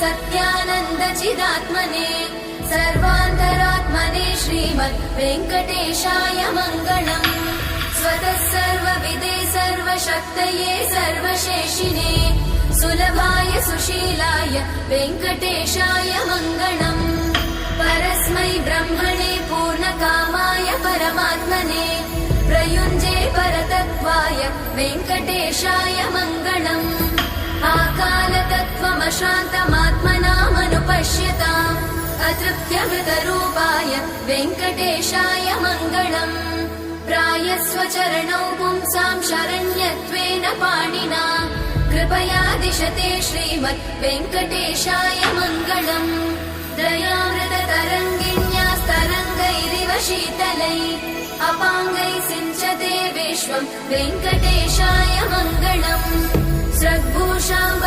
सत्यानन्दचिदात्मने सर्वान्तरात्मने श्रीमद् वेङ्कटेशाय मङ्गलम्। स्वतः सर्वविदे सर्वशक्तये सर्वशेषिने सुलभाय सुशीलाय वेङ्कटेशाय मङ्गलम्। परस्मै ब्रह्मणे पूर्णकामाय परमात्मने प्रयुञ्जे परतत्त्वाय वेङ्कटेशाय मङ्गलम्। आकालतत्त्वमशान्तमात्मनामनुपश्यताम् अतृप्त्यमृतरूपाय वेङ्कटेशाय मङ्गलम्। प्रायस्वचरणौ पुंसां शरण्यत्वेन पाणिना कृपया दिशते श्रीमद् वेङ्कटेशाय मङ्गलम्। दयामृततरङ्गिण्यास्तरङ्गैरिव शीतलै अपाङ्गैः सिञ्चते विश्वम् वेङ्कटेशाय मङ्गलम्। स्रग्भूषां